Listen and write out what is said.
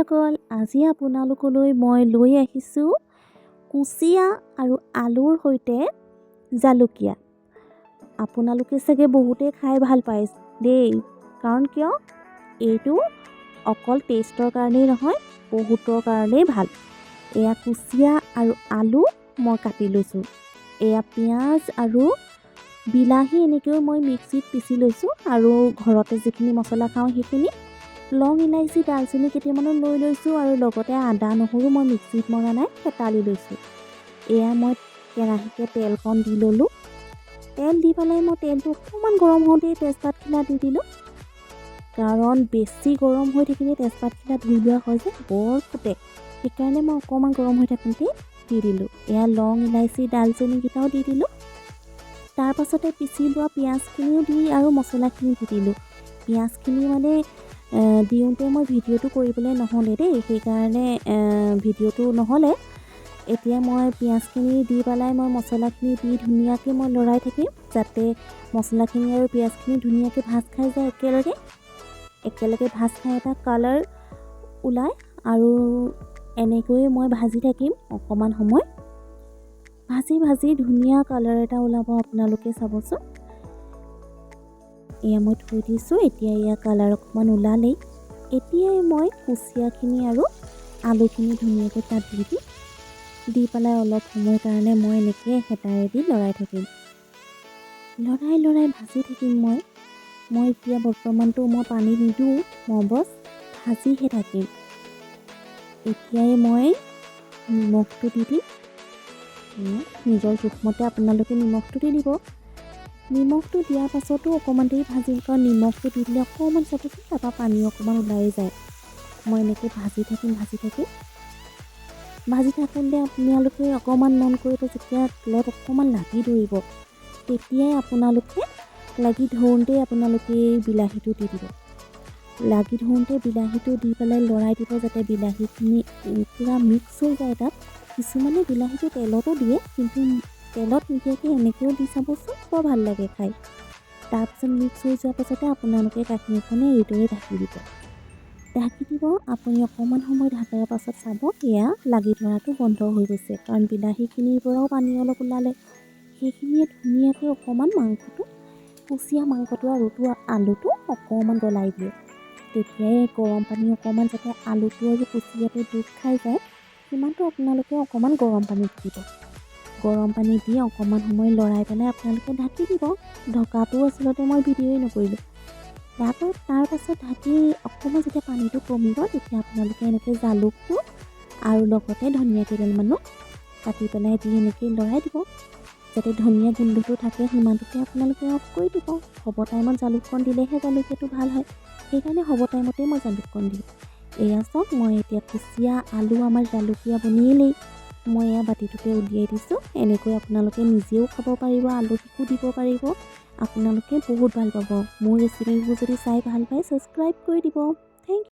বন্ধুসকল, আজি আপোনালোকলৈ মই লৈ আহিছোঁ কুচিয়া আৰু আলুৰ সৈতে জালুকীয়া। আপোনালোকে চাগে বহুতে খাই ভাল পায় দেই, কাৰণ কিয় এইটো অকল টেষ্টৰ কাৰণেই নহয়, বহুতৰ কাৰণেই ভাল। এয়া কুচিয়া আৰু আলু মই কাটি লৈছোঁ। এয়া পিঁয়াজ আৰু বিলাহী এনেকৈও মই মিক্সিত পিচি লৈছোঁ, আৰু ঘৰতে যিখিনি মছলা খাওঁ সেইখিনি লং ইলাইচি দালচেনি কেইটামানো লৈ লৈছোঁ, আৰু লগতে আদা নহৰু মই মিক্সিত মৰা নাই, থেতালি লৈছোঁ। এয়া মই কেৰাহীতে তেলকণ দি ল'লোঁ। তেল দি পেলাই মই তেলটো অকণমান গৰম হওঁতেই তেজপাতখিলা দি দিলোঁ, কাৰণ বেছি গৰম হৈ থাকিলে তেজপাতখিলা ধুই লোৱা হয় যে বৰ ফুটে, সেইকাৰণে মই অকণমান গৰম হৈ থাকোঁতেই দি দিলোঁ। এয়া লং ইলাইচি দালচেনিকেইটাও দি দিলোঁ। তাৰপাছতে পিচি লোৱা পিঁয়াজখিনিও দি আৰু মছলাখিনি দি দিলোঁ। পিঁয়াজখিনি মানে দিওঁতে মই ভিডিঅ'টো কৰিবলৈ নহ'লে দেই, সেইকাৰণে ভিডিঅ'টো নহ'লে। এতিয়া মই পিঁয়াজখিনি দি পেলাই মই মছলাখিনি দি ধুনীয়াকৈ মই লৰাই থাকিম, যাতে মছলাখিনি আৰু পিঁয়াজখিনি ধুনীয়াকৈ ভাজ খাই যায় একেলগে ভাজ খাই এটা কালাৰ ওলায়, আৰু এনেকৈয়ে মই ভাজি থাকিম অকণমান সময়। ভাজি ধুনীয়া কালাৰ এটা ওলাব, আপোনালোকে চাবচোন। এয়া মই থৈ দিছোঁ। এতিয়া এয়া কালাৰ অকণমান ওলালেই, এতিয়াই মই কুচিয়াখিনি আৰু আলুখিনি ধুনীয়াকৈ তাত দি পেলাই অলপ সময়ৰ কাৰণে মই এনেকৈ হেতাৰেদি লৰাই থাকিম। লৰাই ভাজি থাকিম মই এতিয়া বৰ্তমানটো মই পানী নিদিওঁ, মই বছ ভাজিহে থাকিম। এতিয়াই মই নিমখটো দি দিম। নিজৰ জোখমতে আপোনালোকে নিমখটো দি দিব। নিমখটো দিয়াৰ পাছতো অকণমান দেৰি ভাজিম, কাৰণ নিমখটো দি দিলে অকণমান চাবচোন তাৰপৰা পানী অকণমান ওলাই যায়। মই এনেকৈ ভাজি থাকিম। ভাজি থাকোঁতে আপোনালোকে অকণমান মন কৰিব, যেতিয়া তেলত অকণমান লাগি ধৰিব, তেতিয়াই আপোনালোকে বিলাহীটো দি দিব। লাগি ধৰোঁতে বিলাহীটো দি পেলাই লৰাই দিব, যাতে বিলাহীখিনি পূৰা মিক্স হৈ যায় তাত। কিছুমানে বিলাহীটো তেলতো দিয়ে, কিন্তু তেলত নিদিয়াকৈ এনেকৈও দি চাবচোন, বৰ ভাল লাগে খাই। তাৰপিছত মিক্স হৈ যোৱাৰ পাছতে আপোনালোকে কাঁহীখনে এইদৰে ঢাকি দিব। আপুনি অকণমান সময় ঢাকাৰ পাছত চাব, এয়া লাগি ধৰাটো বন্ধ হৈ গৈছে, কাৰণ বিলাহীখিনিৰ পৰাও পানী অলপ ওলালে। সেইখিনিয়ে ধুনীয়াকৈ অকণমান কুচিয়া মাংসটো আৰু আলুটো অকণমান গলাই দিয়ে। তেতিয়াই গৰম পানী অকণমান, যাতে আলুটো আৰু কুচিয়াটো ডুব খাই যায়, সিমানটো আপোনালোকে অকণমান গৰম পানী দি দিব। গৰম পানী দি অকণমান সময় লৰাই পেলাই আপোনালোকে ঢাকি দিব। ঢকাটো আচলতে মই ভিডিঅ'ই নকৰিলোঁ। তাৰ পাছত ঢাকি অকণমান যেতিয়া পানীটো কমিব, তেতিয়া আপোনালোকে এনেকৈ জালুকটো আৰু লগতে ধনিয়া কেইডালমানো কাটি পেলাই দি এনেকৈ লৰাই দিব, যাতে ধনিয়া গোন্ধটো থাকে। সিমানটোতে আপোনালোকে অফ কৰি দিব। হ'ব টাইমত জালুককণ দিলেহে জালুকীয়াটো ভাল হয়, সেইকাৰণে হ'ব টাইমতেই মই জালুককণ দিওঁ। এয়া চাওক, মই এতিয়া কুচিয়া আলু আমাৰ জালুকীয়া বনিলেই, মই এয়া বাতিটোতে উলিয়াই দিছোঁ। এনেকৈ আপোনালোকে নিজেও খাব পাৰিব, আলহীকো দিব পাৰিব। আপোনালোকে বহুত ভাল পাব। মোৰ ৰেচিপিবোৰ যদি চাই ভাল পায়, ছাবস্ক্ৰাইব কৰি দিব। Thank U.